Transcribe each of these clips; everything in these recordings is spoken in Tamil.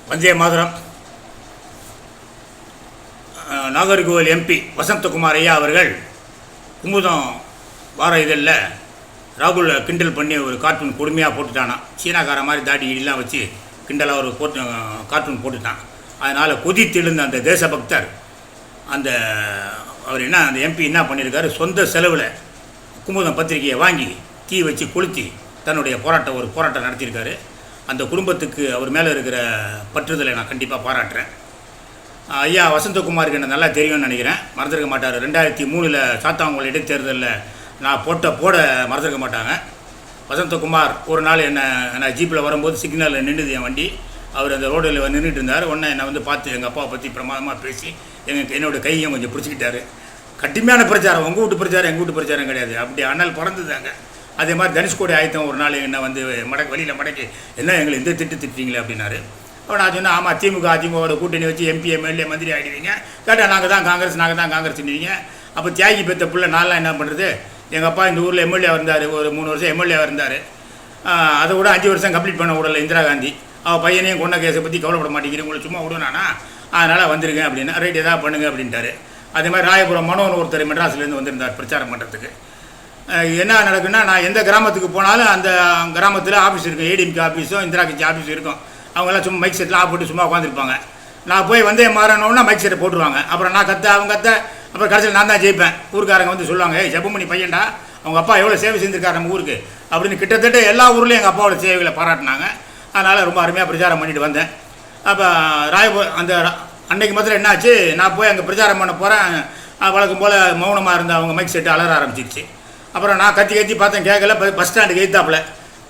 வந்தே மாதரம். நாகர்கோவில் எம்பி வசந்தகுமார் ஐயா அவர்கள் குமுதம் வார இதழில் ராகுல் கிண்டல் பண்ணி ஒரு கார்ட்டூன் கொடுமையாக போட்டுட்டானா. சீனாக்கார மாதிரி தாடி இடிலாம் வச்சு கிண்டலாக ஒரு கார்ட்டூன் போட்டுட்டான். அதனால் கொதித்தெழுந்த அந்த தேசபக்தர் அவர் அந்த எம்பி என்ன பண்ணியிருக்காரு, சொந்த செலவில் குமுதம் பத்திரிகையை வாங்கி தீ வச்சு கொளுத்தி தன்னுடைய போராட்டம் நடத்தியிருக்காரு. அந்த குடும்பத்துக்கு அவர் மேலே இருக்கிற பற்றுதலை நான் கண்டிப்பாக பாராட்டுறேன். ஐயா வசந்தகுமாருக்கு என்ன நல்லா தெரியும்னு நினைக்கிறேன், மறந்துருக்க மாட்டார். 2003 சாத்தாங்குளம் இடைத்தேர்தலில் நான் போட மறந்துருக்க மாட்டாங்க. வசந்தகுமார் ஒரு நாள் என்னை ஜீப்பில் வரும்போது சிக்னலில் நின்றுது என் வண்டி. அவர் அந்த ரோடில் நின்றுட்டு இருந்தார். உடனே என்னை பார்த்து எங்கள் அப்பாவை பற்றி பிரமாதமாக பேசி என்னோடய கையும் கொஞ்சம் பிடிச்சிக்கிட்டாரு. கடுமையான பிரச்சாரம், உங்கள் வீட்டு பிரச்சாரம் எங்கள் வீட்டு பிரச்சாரம் கிடையாது, அப்படி அண்ணல் பறந்துதாங்க. அதே மாதிரி தனுஷ்கோடி ஆயத்தம் ஒரு நாள் என்னை வெளியில் மடக்கி என்ன எங்களை இந்த திட்டுறீங்களே அப்படின்னாரு. அப்போ நான் சொன்னேன், ஆமாம் அதிமுகவோட கூட்டணி வச்சு எம்பி எம்எல்ஏ மந்திரி ஆகிடுவீங்க, கேட்டால் நாங்கள் தான் காங்கிரஸ்ன்னுவீங்க. அப்போ தியாகி பெற்ற பிள்ளை நான்லாம் என்ன பண்ணுறது, எங்கள் அப்பா இந்த ஊரில் எம்எல்ஏ இருந்தார், ஒரு 3 வருஷம் எம்எல்ஏ இருந்தார். அதை விட 5 வருஷம் கம்ப்ளீட் பண்ண விடலை இந்திரா காந்தி. அவள் பையனையும் கொண்ட கேஸை பற்றி கவலைப்பட மாட்டேங்கிறேன், உங்களை சும்மா விடுனானா, அதனால் வந்திருக்கேன் அப்படின்னா ரைட் எதாவது பண்ணுங்க அப்படின்ட்டாரு. அதே மாதிரி ராயபுரம் மனோன் ஒருத்தர் மெட்ராஸ்லேருந்து வந்திருந்தார் பிரச்சாரம் பண்ணுறதுக்கு. என்ன நடக்குன்னா, நான் எந்த கிராமத்துக்கு போனாலும் அந்த கிராமத்தில் ஆஃபீஸ் இருக்கும், ஏடிஎம்கே ஆஃபீஸும் இந்திரா கட்சி ஆஃபீஸ் இருக்கும். அவங்கெல்லாம் சும்மா மைக் செட்டில் ஆஃப் போட்டு சும்மா உட்காந்துருப்பாங்க. நான் போய் வந்தே மாறணுன்னா மைக் செட்டை போட்டுருவாங்க. அப்புறம் நான் அவங்க கத்த, அப்புறம் கடைசியில் நான் தான் ஜெயிப்பேன். ஊருக்காரங்க வந்து சொல்லுவாங்க, ஜெபமணி பையன்டா, அவங்க அப்பா எவ்வளோ சேவை செஞ்சுருக்காரு நம்ம ஊருக்கு அப்படின்னு. கிட்டத்தட்ட எல்லா ஊர்லேயும் எங்கள் அப்பாவோட சேவைகளை பாராட்டினாங்க. அதனால் ரொம்ப அருமையாக பிரச்சாரம் பண்ணிட்டு வந்தேன். அப்போ அன்னைக்கு மாத்திரம் என்னாச்சு, நான் போய் அங்கே பிரச்சாரம் பண்ண போகிறேன். வழக்கம் போல் மௌனமாக இருந்த அவங்க மைக் செட்டு அலற ஆரம்பிச்சிருச்சு. அப்புறம் நான் கத்தி பார்த்தேன், கேட்கல. பஸ் ஸ்டாண்டுக்கு எய்த்தாப்பில்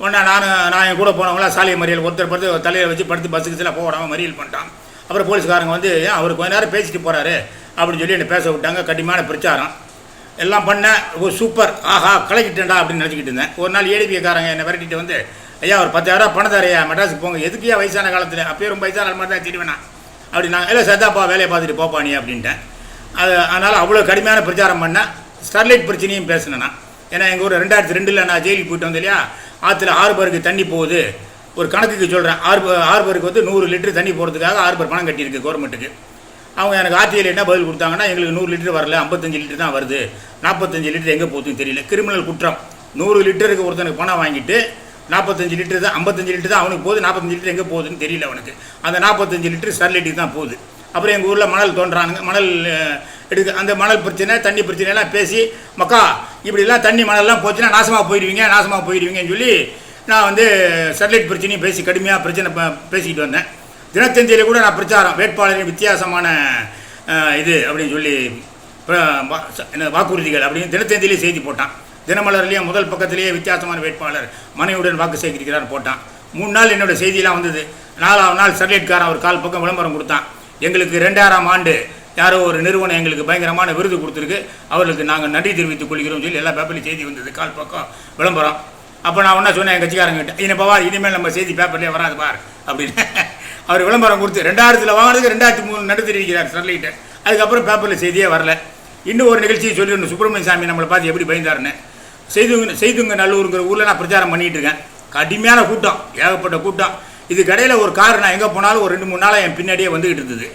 உடனே நான் என் கூட போனவங்களாம் சாலை மறியல் ஒருத்தர் தலையை வச்சு படுத்து பஸ்ஸுக்கு போடாமல் மறியல் பண்ணிட்டான். அப்புறம் போலீஸ்காரங்க வந்து அவர் கொஞ்ச நேரம் பேசிட்டு போகிறாரு அப்படின்னு சொல்லி என்னை பேச விட்டாங்க. கடுமையான பிரச்சாரம் எல்லாம் பண்ணேன். ஒரு சூப்பர், ஆஹா கலக்கிட்டேன்டா அப்படின்னு நினச்சிக்கிட்டு இருந்தேன். ஒரு நாள் ஏடிபிக்காரங்க என்னை விரட்டிட்டு வந்து, ஐயா ஒரு 10,000 பணம் தரையா, மெட்ராஸுக்கு போங்க. எதுக்கியா வயசான காலத்தில், அப்பயே ரொம்ப வயசான மாதிரி தான் தெரிவேண்ணா அப்படின்னா. இல்லை சத்தாப்பா வேலையை பார்த்துட்டு போப்பா நீ அப்படின்ட்டேன். அதனால் அவ்வளோ கடுமையான பிரச்சாரம் பண்ணேன். ஸ்டெர்லைட் பிரச்சனையும் பேசினேன்னா. ஏன்னா எங்கள் ஊர் 2002 நான் ஜெயிலுக்கு போயிட்டு வந்தேன் இல்லையா, ஆற்றுல 6 பேருக்கு தண்ணி போகுது. ஒரு கணக்குக்கு சொல்கிறேன், 6 பேருக்கு வந்து 100 லிட்டர் தண்ணி போகிறதுக்காக 6 பேர் பணம் கட்டியிருக்கு கவர்மெண்ட்டுக்கு. அவங்க எனக்கு ஆர்டிஐயில் என்ன பதில் கொடுத்தாங்கன்னா, எங்களுக்கு 100 லிட்டர் வரல, 55 லிட்டர் தான் வருது, 45 லிட்டர் எங்கே போகுதுன்னு தெரியல. கிரிமினல் குற்றம். 100 லிட்டருக்கு ஒருத்தனுக்கு பணம் வாங்கிட்டு 45 லிட்டர் தான், 55 லிட்டர் தான் அவனுக்கு போகுது, 45 லிட்டர் எங்கே போகுதுன்னு தெரியல அவனுக்கு. அந்த 45 லிட்டர் ஸ்டெர்லைட்டுக்கு தான் போகுது. அப்புறம் எங்கள் ஊரில் மணல் தோன்றானுங்க, மணல் அந்த மணல் பிரச்சனை தண்ணி பிரச்சனைலாம் பேசி, மக்கா இப்படிலாம் தண்ணி மணல்லாம் போச்சுன்னா நாசமாக போயிடுவீங்கன்னு சொல்லி நான் வந்து ஸ்டெர்லைட் பிரச்சனையும் பேசி கடுமையாக பிரச்சனை பேசிக்கிட்டு வந்தேன். தினத்தந்தியில் கூட நான் பிரச்சாரம், வேட்பாளரின் வித்தியாசமான இது அப்படின்னு சொல்லி வாக்குறுதிகள் அப்படின்னு தினத்தந்தியிலே செய்தி போட்டான். தினமலர்லேயும் முதல் பக்கத்திலேயே வித்தியாசமான வேட்பாளர் மனைவியுடன் வாக்கு சேகரிக்கிறார் போட்டான். 3 நாள் என்னோடய செய்தியெல்லாம் வந்தது. 4ஆவது நாள் ஸ்டெர்லைட்காரன் ஒரு 4 பக்கம் விளம்பரம் கொடுத்தான். எங்களுக்கு 2000ஆம் ஆண்டு யாரோ ஒரு நிறுவனம் எங்களுக்கு பயங்கரமான விருது கொடுத்துருக்கு, அவர்களுக்கு நாங்கள் நன்றி தெரிவித்துக் கொள்கிறோம் சொல்லி எல்லா பேப்பர்லையும் செய்தி வந்தது, 4 பக்கம் விளம்பரம். அப்போ நான் ஒன்றா சொன்னேன் என் கட்சிக்காரங்கிட்ட, இனிமேல் நம்ம செய்தி பேப்பர்லேயே வராது பார் அப்படின்னு. அவர் விளம்பரம் கொடுத்து 2000 வாங்கினதுக்கு 2003 நடு தெரிவிக்கிறார் ஸ்டெர்லைட்டை. அதுக்கப்புறம் பேப்பரில் செய்தியே வரல. இன்னும் ஒரு நிகழ்ச்சியை சொல்லிடணும், சுப்பிரமணிய சாமி நம்மளை பார்த்து எப்படி பயந்தாருன்னு. செய்துங்க நல்லூருங்கிற ஊரில் நான் பிரச்சாரம் பண்ணிகிட்டு இருக்கேன். கடுமையான கூட்டம், ஏகப்பட்ட கூட்டம். இதுக்கு இடையில் ஒரு கார் நான் எங்கே போனாலும் ஒரு 2-3 நாளாக என் பின்னாடியே வந்துக்கிட்டு இருந்தது.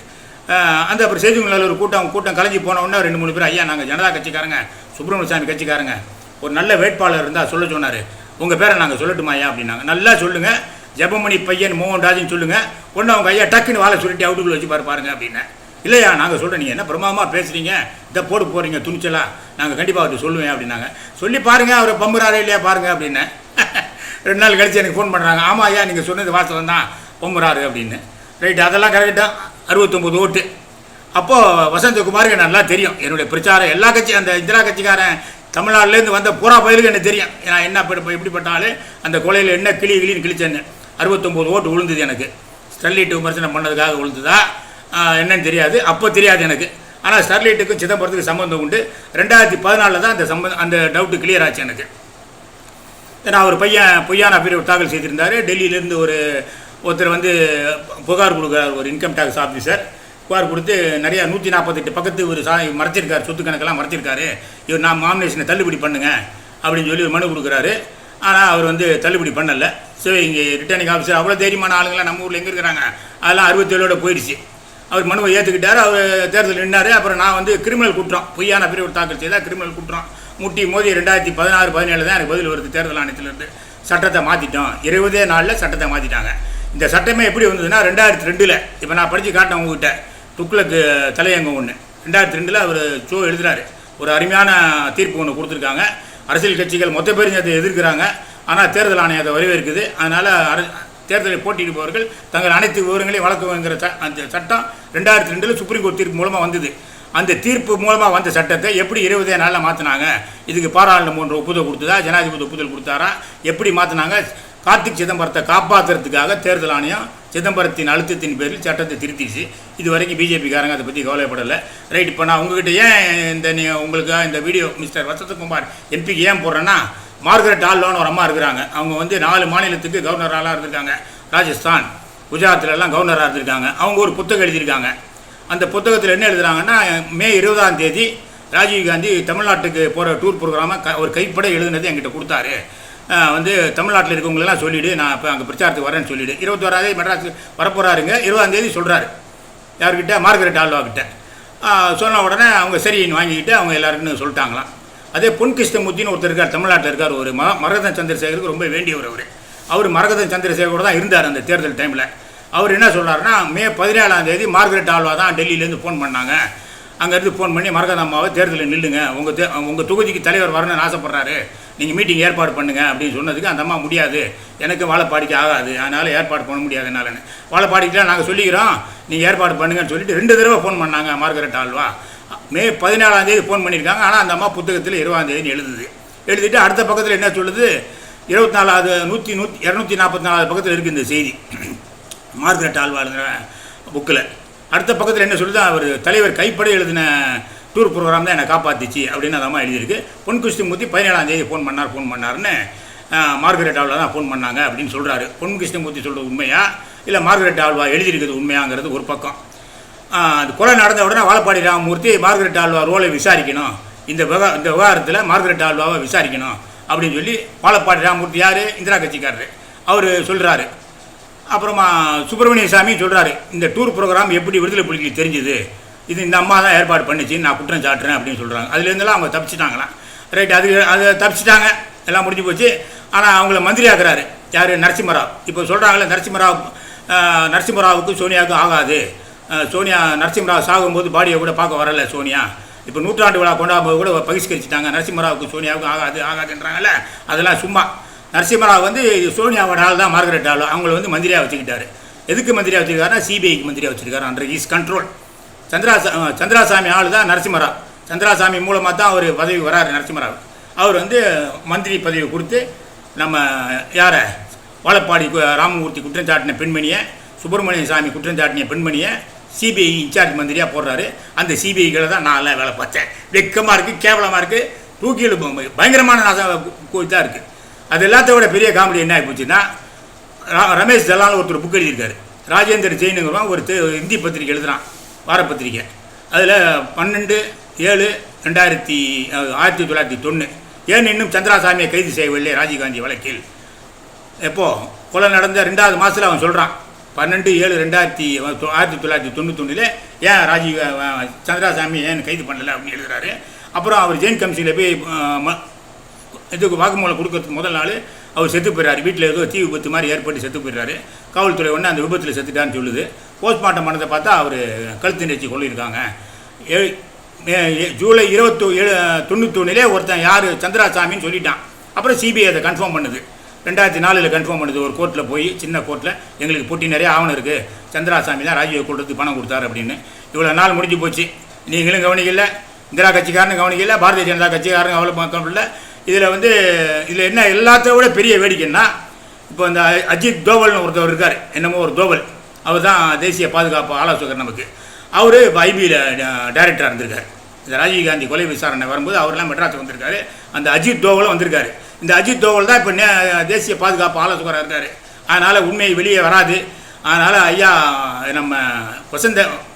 அப்புறம் செய்துங்க நல்லூர் கூட்டம் கலைஞ்சி போனவுடனே 2-3 பேர், ஐயா நாங்கள் ஜனதா கட்சிக்காரங்க, சுப்பிரமணிய சாமி கட்சிக்காரங்க, ஒரு நல்ல வேட்பாளர் இருந்தால் சொல்ல சொன்னார், உங்கள் பேரை நாங்கள் சொல்லட்டுமா ஐயா அப்படின்னாங்க. நல்லா சொல்லுங்கள், ஜெபமணி பையன் மோகன்ராஜின்னு சொல்லுங்கள். ஒன்று அவங்க ஐயா டக்குன்னு வாழை சொல்லிட்டு அவுட்டுக்குள்ள வச்சு பாருங்க அப்படின்னா. இல்லையா நாங்கள் சொல்கிறேன், நீங்கள் என்ன பிரமாதமாக பேசுகிறீங்க, இதை போட போகிறீங்க துணிச்சலா, நாங்கள் கண்டிப்பாக அவர்கிட்ட சொல்லுவேன் அப்படின்னாங்க. சொல்லி பாருங்கள் அவரை பம்புறாரே இல்லையா பாருங்கள் அப்படின்னேன். 2 நாள் கழிச்சு எனக்கு ஃபோன் பண்ணுறாங்க, ஆமாம் ஐயா நீங்கள் சொன்னது வாசலம் தான், பம்புறாரு அப்படின்னு. ரைட்டு, அதெல்லாம் கரெக்டாக 69 ஓட்டு. அப்போது வசந்தகுமாருக்கு நல்லா தெரியும் என்னுடைய பிரச்சாரம். எல்லா கட்சி அந்த இந்திரா கட்சிக்காரன் தமிழ்நாட்டிலேருந்து வந்த பூரா பயிலுக்கு எனக்கு தெரியும். நான் என்ன எப்படிப்பட்டாலும் அந்த கொலையில் என்ன கிளின்னு கிழிச்சேன்னு. 69 ஓட்டு விழுந்தது எனக்கு. ஸ்டெர்லைட் விமர்சனம் பண்ணதுக்காக விழுந்ததா என்னன்னு தெரியாது, அப்போ தெரியாது எனக்கு. ஆனால் ஸ்டெர்லைட்டுக்கும் சிதம்பரத்துக்கு சம்மந்தம் உண்டு. 2014 தான் அந்த டவுட்டு கிளியர் ஆச்சு எனக்கு. ஏன்னா ஒரு பொய்யான அஃபிடவிட் தாக்கல் செய்திருந்தார். டெல்லியிலேருந்து ஒருத்தர் வந்து புகார் கொடுக்குறார், ஒரு இன்கம் டேக்ஸ் ஆஃபீஸர் புகார் கொடுத்து நிறையா 148 பக்கத்து ஒரு மறைச்சிருக்காரு, சொத்து கணக்கெல்லாம் மறைச்சிருக்காரு, இவர் நான் நாமினேஷனை தள்ளுபடி பண்ணுங்க அப்படின்னு சொல்லி ஒரு மனு கொடுக்குறாரு. ஆனால் அவர் வந்து தள்ளுபடி பண்ணலை. ஸோ இங்கே ரிட்டர்னிங் ஆஃபீஸர் அவ்வளோ தைரியமான ஆளுங்களாம் நம்ம ஊரில் எங்கே இருக்கிறாங்க, அதெல்லாம் 67ஓட போயிடுச்சு. அவர் மனுவை ஏற்றுக்கிட்டார், அவர் தேர்தல் நின்னார். அப்புறம் நான் வந்து கிரிமினல் குற்றம் பொய்யான பிரிவு தாக்கல் செய்தால் கிரிமினல் குற்றம் முட்டி மோதி 2016-17 தான் எனக்கு பதில் வருது தேர்தல் ஆணையத்திலிருந்து. சட்டத்தை மாற்றிட்டோம், 20 நாளில் சட்டத்தை மாற்றிட்டாங்க. இந்த சட்டமே எப்படி வந்ததுன்னா 2002 இப்போ நான் படித்து காட்டேன் உங்ககிட்ட, துக்ளக்கு தலையங்கம் ஒன்று 2002 அவர் எழுதுகிறாரு. ஒரு அருமையான தீர்ப்பு ஒன்று கொடுத்துருக்காங்க. அரசியல் கட்சிகள் மொத்த பேரும் அதை எதிர்க்கிறாங்க, ஆனால் தேர்தல் ஆணையம் அதை வரவேற்குது. அதனால் தேர்தலில் போட்டியிடுபவர்கள் தங்கள் அனைத்து விவரங்களையும் வழங்குங்கிற அந்த சட்டம் 2002 சுப்ரீம் கோர்ட் தீர்ப்பு மூலமாக வந்தது. அந்த தீர்ப்பு மூலமாக வந்த சட்டத்தை எப்படி 20 நாளில் மாற்றினாங்க? இதுக்கு பாராளுமன்ற ஒப்புதல் கொடுத்ததா, ஜனாதிபதி ஒப்புதல் கொடுத்தாரா, எப்படி மாற்றினாங்க? கார்த்திக் சிதம்பரத்தை காப்பாற்றுறதுக்காக தேர்தல் ஆணையம் சிதம்பரத்தின் அழுத்தத்தின் பேரில் சட்டத்தை திருத்திடுச்சு. இது வரைக்கும் பிஜேபிக்காரங்க அதை பற்றி கவலைப்படலை. ரைட், இப்போ நான் உங்ககிட்ட ஏன் உங்களுக்கு இந்த வீடியோ மிஸ்டர் வசந்தகுமார் எம்பிக்கு ஏன் போடுறேன்னா, மார்கரெட் ஆல்வான்னு ஒரு அம்மா இருக்கிறாங்க. அவங்க வந்து 4 மாநிலத்துக்கு கவர்னராலாம் இருந்திருக்காங்க. ராஜஸ்தான், குஜராத்லலாம் கவர்னராக இருந்திருக்காங்க. அவங்க ஒரு புத்தகம் எழுதியிருக்காங்க. அந்த புத்தகத்தில் என்ன எழுதுகிறாங்கன்னா, மே 20ஆம் தேதி ராஜீவ்காந்தி தமிழ்நாட்டுக்கு போகிற டூர் ப்ரோக்ராமை ஒரு கைப்பட எழுதுனது என்கிட்ட கொடுத்தாரு. வந்து தமிழ்நாட்டில் இருக்கவங்களெல்லாம் சொல்லிவிடு, நான் இப்போ அங்கே பிரச்சாரத்துக்கு வரேன்னு சொல்லிவிடு. 21ஆம் மெட்ராஸ் வரப்போகிறாருங்க. 20ஆம் தேதி சொல்கிறாரு. யார்கிட்ட? மார்கரெட் ஆல்வா கிட்ட. சொன்ன உடனே அவங்க சரின்னு வாங்கிக்கிட்டு அவங்க எல்லாருக்குன்னு சொல்லிட்டாங்களாம். அதே பொன் கிருஷ்ணமூர்த்தின்னு ஒருத்தர் இருக்கார், தமிழ்நாட்டில் இருக்கார். ஒரு மரகதன் சந்திரசேகருக்கு ரொம்ப வேண்டியவர். அவர் மரகதன் சந்திரசேகரோடு தான் இருந்தார் அந்த தேர்தல் டைமில். அவர் என்ன சொல்கிறாருன்னா, மே 17ஆம் தேதி மார்கரெட் ஆல்வா தான் டெல்லியிலேருந்து ஃபோன் பண்ணாங்க. அங்கேருந்து ஃபோன் பண்ணி மரகத அம்மாவை தேர்தலில் நில்லுங்க, உங்கள் தொகுதிக்கு தலைவர் வரணும்னு ஆசைப்பட்றாரு, நீங்கள் மீட்டிங் ஏற்பாடு பண்ணுங்கள் அப்படின்னு சொன்னதுக்கு அந்த அம்மா முடியாது, எனக்கு வாழைப்பாடிக்கு ஆகாது, அதனால் ஏற்பாடு பண்ண முடியாது என்னாலன்னு. வாழைப்பாடிக்கெலாம் நாங்கள் சொல்லிக்கிறோம், நீங்கள் ஏற்பாடு பண்ணுங்கன்னு சொல்லிட்டு 2 தடவை ஃபோன் பண்ணாங்க மார்கரெட் ஆல்வா. மே 17ஆம் தேதி ஃபோன் பண்ணியிருக்காங்க. ஆனால் அந்த அம்மா புத்தகத்தில் 20ஆம் தேதி எழுதிட்டு அடுத்த பக்கத்தில் என்ன சொல்லுது, 24வது 244 பக்கத்தில் இருக்குது இந்த செய்தி மார்கரெட் ஆல்வாங்கிற புக்கில். அடுத்த பக்கத்தில் என்ன சொல்லுது, அவர் தலைவர் கைப்பட எழுதின டூர் ப்ரோக்ராம் தான் என்னை காப்பாற்றிச்சு அப்படின்னு அந்த அம்மா எழுதியிருக்கு. பொன் கிருஷ்ணமூர்த்தி 17ஆம் தேதி ஃபோன் பண்ணார்னு மார்கரெட் ஆல்வா தான் ஃபோன் பண்ணாங்க அப்படின்னு சொல்கிறாரு. பொன் கிருஷ்ணமூர்த்தி சொல்கிறது உண்மையா இல்லை மார்கரெட் ஆல்வா எழுதியிருக்கிறது உண்மையாங்கிறது ஒரு பக்கம். அது கொலை நடந்த உடனே வாழப்பாடி ராமமூர்த்தி மார்கரெட் ஆல்வா ரோலை விசாரிக்கணும், இந்த விவகாரத்தில் மார்கரெட் ஆல்வாவை விசாரிக்கணும் அப்படின்னு சொல்லி வாழப்பாடி ராமமூர்த்தி யார், இந்திரா கட்சிக்காரரு, அவர் சொல்கிறாரு. அப்புறமா சுப்பிரமணிய சாமி சொல்கிறாரு, இந்த டூர் ப்ரோக்ராம் எப்படி விடுதலை புலிகளுக்கு தெரிஞ்சுது, இது இந்த அம்மா தான் ஏற்பாடு பண்ணிச்சின்னு நான் குற்றம் சாட்டுறேன் அப்படின்னு சொல்கிறாங்க. அதுலேருந்துலாம் அவங்க தப்பிச்சிட்டாங்களாம். ரைட், அதை தப்பிச்சிட்டாங்க, எல்லாம் முடிஞ்சு போச்சு. ஆனால் அவங்கள மந்திரி ஆக்குறாரு யார், நரசிம்மராவ். இப்போ சொல்கிறாங்களே நரசிம்மராவுக்கும் சோனியாவுக்கும் ஆகாது, நரசிம்மராவ் சாகும்போது பாடியை கூட பார்க்க வரல சோனியா, இப்போ 100ஆண்டு விழா கொண்டாடும்போது கூட பகிஷ்கரிச்சிட்டாங்க, நரசிம்மராவுக்கும் சோனியாவுக்கும் ஆகாதுன்றாங்கல்ல, அதெல்லாம் சும்மா. நரசிம்மராவ் வந்து சோனியாவோட ஆள் தான் மார்கரெட் ஆல்வா, அவங்கள வந்து மந்திரியாக வச்சுக்கிட்டாரு. எதுக்கு மந்திரியாக வச்சுருக்காருன்னா, சிபிஐக்கு மந்திரியாக வச்சுருக்காரு, அண்டர் இஸ் கண்ட்ரோல். சந்திராசாமி ஆள் தான் நரசிம்மராவ். சந்திராசாமி மூலமாக தான் அவர் பதவி வராரு நரசிம்மராவ். அவர் வந்து மந்திரி பதவி கொடுத்து நம்ம யாரை, வாழப்பாடி ராமமூர்த்தி குற்றம் சாட்டின பெண்மணியை, சுப்பிரமணிய சாமி குற்றம் சாட்டின பெண்மணியை சிபிஐ இன்சார்ஜ் மந்திரியாக போடுறாரு. அந்த சிபிஐக்களை தான் நான் எல்லாம் வேலை பார்த்தேன். வெக்கமாக இருக்குது, கேவலமாக இருக்குது, தூக்கியில் பயங்கரமான தான் இருக்குது. அது எல்லாத்தோட பெரிய காமெடி என்ன ஆகிப்போச்சுன்னா, ரமேஷ் தலால் ஒருத்தர் புக் எழுதியிருக்காரு. ராஜேந்திர ஜெயினுங்கிறவன் ஒரு இந்தி பத்திரிக்கை எழுதுகிறான், வாரப்பத்திரிக்கை. அதில் 12/7/1901 ஏன் இன்னும் சந்திராசாமியை கைது செய்யவில்லை ராஜீவ்காந்தி வழக்கில். எப்போது கொலை நடந்த 2வது மாதத்தில் அவன் சொல்கிறான், 12/7/1991 ஏன் சந்திராசாமி ஏன் கைது பண்ணலை அப்படின்னு எழுதுறாரு. அப்புறம் அவர் ஜெயின் கமிஷனில் போய் இதுக்கு வாக்குமூலம் கொடுக்கறதுக்கு முதல் நாள் அவர் செத்து போயிடுறாரு. வீட்டில் ஏதோ தீ விபத்து மாதிரி ஏற்பட்டு செத்து போயிடுறாரு. காவல்துறை ஒன்று அந்த விபத்தில் செத்துட்டான்னு சொல்லுது. போஸ்ட்மார்ட்டம் பண்ணதை பார்த்தா அவர் கழுத்து நெரிச்சி கொள்ளியிருக்காங்க. ஜூலை 27/91 ஒருத்தன் யார் சந்திராசாமின்னு சொல்லிட்டான். அப்புறம் சிபிஐ அதை கன்ஃபார்ம் பண்ணுது. 2004 கன்ஃபார்ம் பண்ணுது ஒரு கோர்ட்டில் போய், சின்ன கோர்ட்டில். எங்களுக்கு போட்டி நிறைய ஆவணம் இருக்குது, சந்திராசாமி தான் ராஜீவ் கொள்றதுக்கு பணம் கொடுத்தாரு அப்படின்னு. இவ்வளோ நாள் முடிஞ்சு போச்சு, நீங்களும் கவனிக்கல, இந்திரா கட்சிக்காரனும் கவனிக்கல, பாரதிய ஜனதா கட்சிக்காரங்க அவ்வளோ கவனிக்கல. இதில் என்ன எல்லாத்த விட பெரிய வேடிக்கைன்னா, இப்போ இந்த அஜித் தோவல்னு ஒருத்தவர் இருக்கார், என்னமோ ஒரு தோவல், அவர் தான் தேசிய பாதுகாப்பு ஆலோசகர் நமக்கு. அவர் இப்போ ஐபியில் டைரக்டராக இருந்திருக்கார். இந்த ராஜீவ்காந்தி கொலை விசாரணை வரும்போது அவரெல்லாம் மெட்ராஸுக்கு வந்திருக்காரு. அந்த அஜித் தோவலும் வந்திருக்காரு. இந்த அஜித் தோவல் தான் இப்போ தேசிய பாதுகாப்பு ஆலோசகராக இருக்கார். அதனால் உண்மை வெளியே வராது. அதனால் ஐயா நம்ம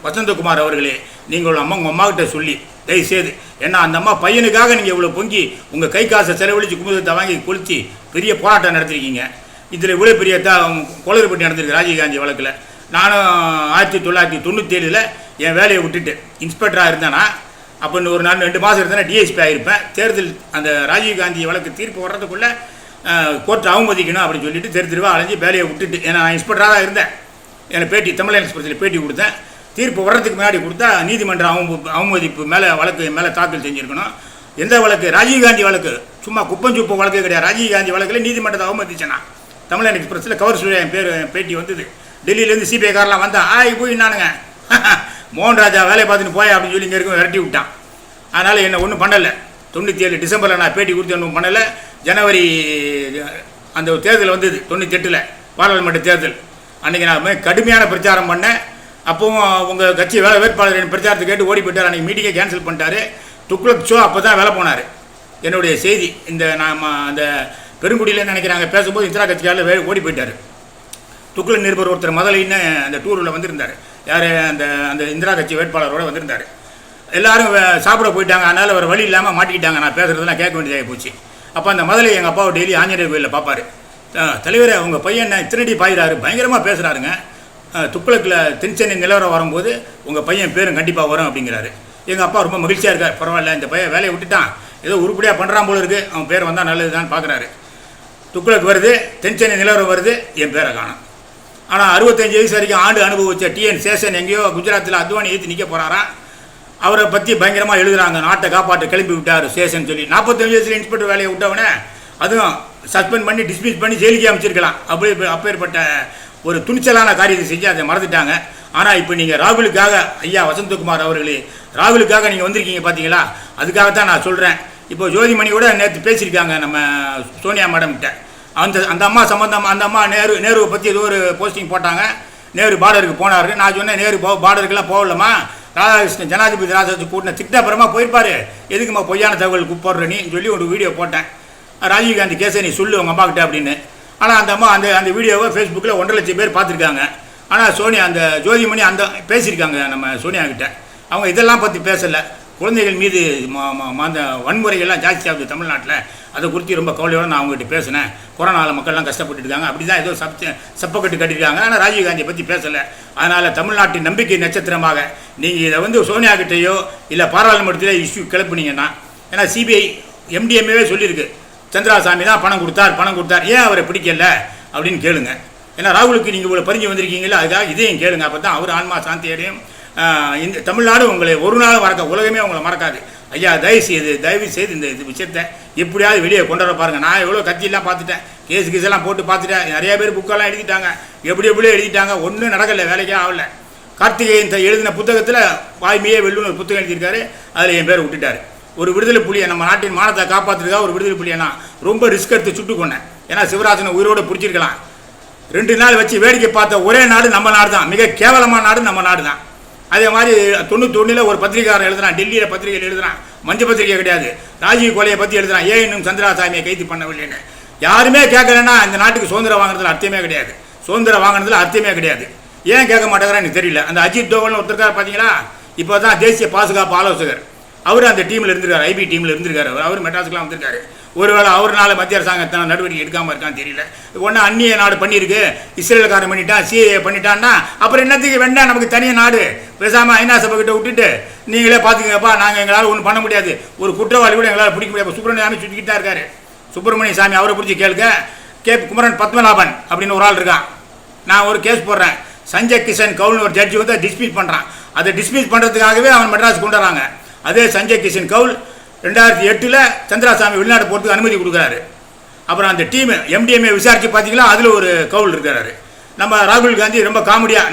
வசந்தகுமார் அவர்களே, நீங்கள் உங்கள் அம்மாக்கிட்ட சொல்லி தயவுசெய்து. ஏன்னா அந்த அம்மா பையனுக்காக நீங்கள் இவ்வளோ பொங்கி உங்கள் கை காசை செலவழித்து குமுதத்தை வாங்கி கொளுத்தி பெரிய போராட்டம் நடத்திருக்கீங்க. இதில் இவ்வளோ பெரிய கொளறுபட்டி நடந்திருக்கு ராஜீவ்காந்தி வழக்கில். நானும் 1997 என் வேலையை விட்டுட்டு இன்ஸ்பெக்டராக இருந்தேன்னா, அப்போ ஒரு 2 மாதம் இருந்தேன்னா டிஎஸ்பி ஆகிருப்பேன். தேர்தல் அந்த ராஜீவ்காந்தி வழக்கு தீர்ப்பு வர்றதுக்குள்ளே கோர்ட் அவமதிக்கணும் அப்படின்னு சொல்லிட்டு தெருவா அலைஞ்சி வேலையை விட்டுட்டு, ஏன்னா நான் இன்ஸ்பெக்டராக தான் இருந்தேன். எனக்கு பேட்டி தமிழ் எக்ஸ்பிரஸில் பேட்டி கொடுத்தேன். தீர்ப்பு வர்றதுக்கு முன்னாடி கொடுத்தா நீதிமன்ற அவமதிப்பு மேலே வழக்கு மேலே தாக்கல் செஞ்சுருக்கணும். எந்த வழக்கு? ராஜீவ்காந்தி வழக்கு. சும்மா குப்பஞ்சுப்பு வழக்கு கிடையாது. ராஜீவ்காந்தி வழக்கில் நீதிமன்றத்தை அவமதிச்சேன்னா தமிழன் எக்ஸ்பிரஸில் கவர் ஸ்டோரி என் பேட்டி வந்தது. டெல்லியிலேருந்து சிபிஐ காரெலாம் வந்தான். போய் நானுங்க மோகன் ராஜா வேலையை பார்த்துட்டு போய் அப்படின்னு சொல்லி இங்கே இருக்கும் விரட்டி விட்டான். அதனால் என்னை ஒன்றும் பண்ணலை. 97 டிசம்பரில் நான் பேட்டி கொடுத்து ஒன்றும் பண்ணலை. ஜனவரி அந்த தேர்தல் வந்தது 98 பாராளுமன்ற தேர்தல். அன்றைக்கி நான் கடுமையான பிரச்சாரம் பண்ணேன். அப்போவும் உங்கள் கட்சி வேட்பாளரின் பிரச்சாரத்தை கேட்டு ஓடி போயிட்டார். அன்றைக்கி மீட்டிங்கை கேன்சல் பண்ணிட்டார். துக்ளக் ஷோ அப்போ தான் வேலை போனார். என்னுடைய செய்தி இந்த நாம் அந்த பெருங்குடியில் நினைக்கிறாங்க பேசும்போது இந்திரா கட்சிக்காரில் ஓடி போயிட்டார். துக்ளக் நிருபர் ஒருத்தர் முதலின்னு அந்த டூரில் வந்திருந்தார். யார்? அந்த இந்திரா கட்சி வேட்பாளரோடு வந்திருந்தார். எல்லோரும் சாப்பிட போயிட்டாங்க. அதனால் அவர் வழி இல்லாமல் மாட்டிக்கிட்டாங்க. நான் பேசுகிறதுலாம் கேட்க வேண்டியதாக போச்சு. அப்போ அந்த முதல்ல எங்கள் அப்பாவை டெய்லி ஆஞ்சநேயர் கோயிலில் பார்ப்பார். தலைவரே உங்கள் பையன் இத்தனடி பாயிறாரு, பயங்கரமாக பேசுகிறாருங்க. துக்ளக்கில் தென்சென்னை நிலவரம் வரும்போது உங்கள் பையன் பேரும் கண்டிப்பாக வரும் அப்படிங்கிறாரு. எங்கள் அப்பா ரொம்ப மகிழ்ச்சியாக இருக்கார். பரவாயில்ல, இந்த பையன் வேலையை விட்டுட்டான், ஏதோ உருப்படியாக பண்ணுறான் போல இருக்குது, அவன் பேர் வந்தால் நல்லது தான் பார்க்குறாரு. துக்ளக் வருது, தென்சென்னை நிலவரம் வருது, என் பேரை காணும். ஆனால் 65 வயசு வரைக்கும் ஆண்டு அனுபவிச்ச டிஎன் சேஷன் எங்கேயோ குஜராத்தில் அத்வானி ஏற்றி நிற்க போகிறாராம். அவரை பற்றி பயங்கரமாக எழுதுகிறாங்க. நாட்டை காப்பாற்ற கிளம்பி விட்டார் சேஷன் சொல்லி. 45 வயசில் இன்ஸ்பெக்டர் வேலையை விட்டவனே அதுவும் சஸ்பெண்ட் பண்ணி டிஸ்மிஸ் பண்ணி ஜெயிலுக்கே அமைச்சிருக்கலாம். அப்பேற்பட்ட ஒரு துணிச்சலான காரியத்தை செஞ்சு அதை மறந்துட்டாங்க. ஆனால் இப்போ நீங்கள் ராகுலுக்காக, ஐயா வசந்தகுமார் அவர்களே, ராகுலுக்காக நீங்கள் வந்திருக்கீங்க பார்த்தீங்களா? அதுக்காகத்தான் நான் சொல்கிறேன். இப்போ ஜோதிமணியோட நேற்று பேசியிருக்காங்க நம்ம சோனியா மேடம்கிட்ட. அந்த அம்மா சம்பந்தம், அந்த அம்மா நேருவை பற்றி ஏதோ ஒரு போஸ்டிங் போட்டாங்க. நேரு பார்டருக்கு போனார். நான் சொன்னேன், நேரு பார்டருக்கெல்லாம் போகலம்மா, ராதாகிருஷ்ணன் ஜனாதிபதி ராஜாஜி கூட்டின திட்டப்புறமா போயிருப்பார், எதுக்குமா பொய்யான தகவல் போடுற நீ சொல்லி ஒரு வீடியோ போட்டேன். ராஜீவ்காந்தி கேஸை நீ சொல்லு உங்கள் அம்மா கிட்ட அப்படின்னு. ஆனால் அந்த அம்மா அந்த வீடியோவை ஃபேஸ்புக்கில் 1.5 லட்சம் பேர் பார்த்துருக்காங்க. ஆனால் சோனியா அந்த ஜோதிமணி பேசியிருக்காங்க நம்ம சோனியா கிட்ட. அவங்க இதெல்லாம் பற்றி பேசலை. குழந்தைகள் மீது அந்த வன்முறைகள்லாம் ஜாஸ்தி ஆகுது தமிழ்நாட்டில். அதை குறித்து ரொம்ப கவலையோடு நான் அவங்ககிட்ட பேசினேன். கொரோனாவில் மக்கள்லாம் கஷ்டப்பட்டு இருக்காங்க, அப்படி தான் ஏதோ சப்பக்கட்டு கட்டியிருக்காங்க. ஆனால் ராஜீவ்காந்தியை பற்றி பேசலை. அதனால் தமிழ்நாட்டின் நம்பிக்கை நட்சத்திரமாக நீங்கள் இதை சோனியா கிட்டேயோ இல்லை பாராளுமன்றத்திலே இஷ்யூ கிளப்புனீங்கன்னா, ஏன்னா சிபிஐ எம்டிஎம்ஏவே சொல்லியிருக்கு, சந்திராசாமி தான் பணம் கொடுத்தார், ஏன் அவரை பிடிக்கல அப்படின்னு கேளுங்க. ஏன்னா ராகுலுக்கு நீங்கள் இவ்வளோ பறிஞ்சு வந்திருக்கீங்களா, அதுக்காக இதையும் கேளுங்க. அப்போ தான் அவர் ஆன்மா சாந்தி அடையும். இந்த தமிழ்நாடு உங்களை ஒரு நாள் மறக்க, உலகமே உங்களை மறக்காது. ஐயா தயவு செய்து இந்த விஷயத்தை எப்படியாவது வெளியே கொண்டு வர பாருங்கள். நான் எவ்வளோ கத்தியெல்லாம் பார்த்துட்டேன், கேஸெல்லாம் போட்டு பார்த்துட்டேன். நிறைய பேர் புக்கெல்லாம் எழுதிட்டாங்க, எப்படியோ எழுதிட்டாங்க, ஒன்றும் நடக்கலை, வேலைக்கே ஆகலை. கார்த்திகேயன் எழுதின புத்தகத்தில் வாய்மையே வெல்லுன்னு ஒரு புத்தகம் எழுதியிருக்காரு. அதில் என் பேர் விட்டுட்டார். ஒரு விடுதலை புலியை, நம்ம நாட்டின் மானத்தை காப்பாற்றுறதுக்காக ஒரு விடுதலை புலியை நான் ரொம்ப ரிஸ்க் எடுத்து சுட்டு கொண்டேன். ஏன்னா சிவராஜனை உயிரோடு பிடிச்சிருக்கலாம். 2 நாள் வச்சு வேடிக்கை பார்த்த ஒரே நாடு நம்ம நாடு தான். மிக கேவலமான நாடு நம்ம நாடு தான். அதே மாதிரி 91 ஒரு பத்திரிகையாளர் எழுதுறான், டெல்லியில் பத்திரிகையில் எழுதுறான், மஞ்ச பத்திரிகை கிடையாது, ராஜீவ் கொலையை பற்றி எழுதுறான், ஏன் இன்னும் சந்திராசாமியை கைது பண்ணவில்லைன்னு. யாருமே கேட்கலன்னா இந்த நாட்டுக்கு சுதந்திரம் வாங்குறதுல அர்த்தமே கிடையாது. சுதந்திரம் வாங்கினதுல அர்த்தமே கிடையாது. ஏன் கேட்க மாட்டேங்கிறான்னு எனக்கு தெரியல. அந்த அஜித் தோவல்னு ஒருத்தருக்கார் பார்த்தீங்களா, இப்போ தான் தேசிய பாதுகாப்பு ஆலோசகர், அவர் அந்த டீமில் இருந்திருக்காரு, ஐபி டீமில் இருந்திருக்காரு. அவர் மெட்ராஸுக்குலாம் வந்திருக்காரு. ஒருவேளை அவர்னால மத்திய அரசாங்கத்தான நடவடிக்கை எடுக்காமல் இருக்கான்னு தெரியல. ஒன்று அந்நிய நாடு பண்ணியிருக்கு, இஸ்ரேலுக்காரன் பண்ணிட்டான், சிஏஏ பண்ணிட்டான்னா அப்புறம் என்னத்துக்கு வேண்டாம் நமக்கு தனியாக நாடு? பேசாமல் ஐநா சபை கிட்ட விட்டுட்டு நீங்களே பார்த்துக்கப்பா, நாங்கள் எங்களால் ஒன்றும் பண்ண முடியாது, ஒரு குற்றவாளி கூட எங்களால் பிடிக்க முடியாது. சுப்பிரமணிய சாமி சுற்றிக்கிட்டு தான் இருக்காரு. சுப்பிரமணிய சாமி அவரை பிடிச்சி கேளுங்க. குமரன் பத்மநாபன் அப்படின்னு ஒரு ஆள் இருக்கான். நான் ஒரு கேஸ் போடுறேன், சஞ்சய் கிஷன் கவுல்னு ஒரு ஜட்ஜி வந்து டிஸ்மிஸ் பண்ணுறான். அதை டிஸ்மிஸ் பண்ணுறதுக்காகவே அவன் மெட்ராஸ் கொண்டு வராங்க. அதே சஞ்சய் கிஷன் கவுல் 2008 சந்திராசாமி வெளிநாடு போகிறதுக்கு அனுமதி கொடுக்குறாரு. அப்புறம் அந்த டீம் எம்டிஎம்ஏ விசாரித்து பார்த்தீங்களா, அதில் ஒரு கவுல் இருக்கிறாரு. நம்ம ராகுல் காந்தி ரொம்ப காமெடியாக,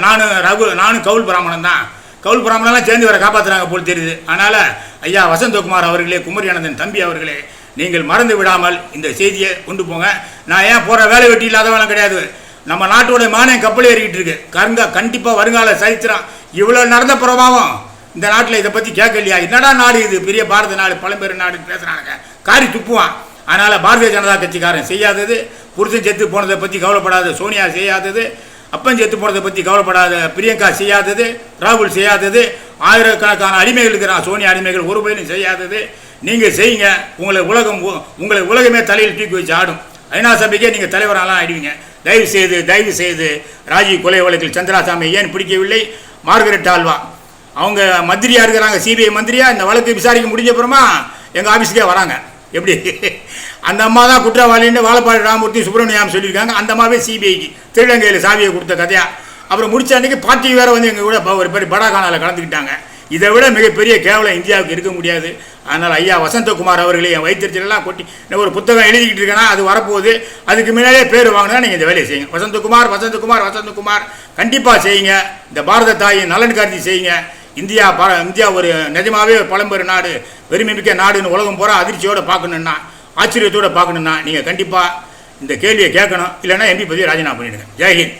நானும் கவுல் பிராமணன் தான், கவுல் பிராமணெல்லாம் சேர்ந்து வர காப்பாற்றுறாங்க போல் தெரியுது. அதனால் ஐயா வசந்தகுமார் அவர்களே, குமரி அனந்தன் தம்பி அவர்களே, நீங்கள் மறந்து விடாமல் இந்த செய்தியை கொண்டு போங்க. நான் ஏன் போகிற வேலை வெட்டி இல்லாதவெல்லாம் கிடையாது. நம்ம நாட்டோட மானியம் கப்பல் ஏறிக்கிட்டு இருக்கு. கண்டிப்பாக வருங்கால சரித்திரம் இவ்வளோ நடந்த பிரபாவம் இந்த நாட்டில் இதை பற்றி கேட்கலையா? என்னடா நாடு இது, பெரிய பாரத நாடு, பழம்பெரும் நாடுன்னு பேசுகிறாங்க, காரி துப்புவான். அதனால் பாரதிய ஜனதா கட்சிக்காரன் செய்யாதது, புருஷன் செத்து போனதை பற்றி கவலைப்படாத சோனியா செய்யாதது, அப்பன் செத்து போனதை பற்றி கவலைப்படாத பிரியங்கா செய்யாதது, ராகுல் செய்யாதது, ஆயிரக்கணக்கான அடிமைகள் இருக்கிறான், சோனியா அடிமைகள், ஒரு பயிலும் செய்யாதது நீங்கள் செய்யுங்க. உங்களை உலகமே தலையில் தூக்கி வச்சு ஆடும். ஐநா சபைக்கே நீங்கள் தலைவராலாம் ஆயிடுவீங்க. தயவு செய்து ராஜீவ் கொலை வழக்கில் சந்திராசாமி ஏன் பிடிக்கவில்லை? மார்கரெட் ஆல்வா அவங்க மந்திரியாக இருக்கிறாங்க, சிபிஐ மந்திரியாக. இந்த வழக்கு விசாரிக்க முடிஞ்ச அப்புறமா எங்கள் ஆஃபீஸுக்கே வராங்க. எப்படி அந்த அம்மா தான் குற்றவாளின்னு வாழப்பாடி ராமமூர்த்தி சுப்பிரமணியம் சொல்லியிருக்காங்க. அந்த அம்மாவே சிபிஐக்கு திருநங்கையில் சாவியை கொடுத்த கதையா. அப்புறம் முடிச்ச அன்றைக்கி பார்ட்டி வேறு வந்து எங்கள் கூட ஒரு பெரிய படாகானாவில் கலந்துக்கிட்டாங்க. இதை விட மிகப்பெரிய கேவலம் இந்தியாவுக்கு இருக்க முடியாது. அதனால் ஐயா வசந்தகுமார் அவர்களே என் வயிற்றுச்சலாம் கொட்டி ஒரு புத்தகம் எழுதிக்கிட்டு இருக்கேன்னா அது வரப்போகுது. அதுக்கு முன்னாடியே பேர் வாங்கினா நீங்கள் இந்த வேலையை செய்யுங்க. வசந்தகுமார் கண்டிப்பாக செய்யுங்க. இந்த பாரத தாயின் நலன் கருதி செய்யுங்க. இந்தியா ஒரு நிஜமாகவே பழம்பெரு நாடு, பெருமைமிக்க நாடுன்னு உலகம் பூரா அதிர்ச்சியோடு பார்க்கணுன்னா, ஆச்சரியத்தோடு பார்க்கணுன்னா நீங்கள் கண்டிப்பாக இந்த கேள்வியை கேட்கணும். இல்லைன்னா எம்பி பதவியை ராஜினாமா பண்ணிவிடுங்க. ஜெய்ஹிந்த்.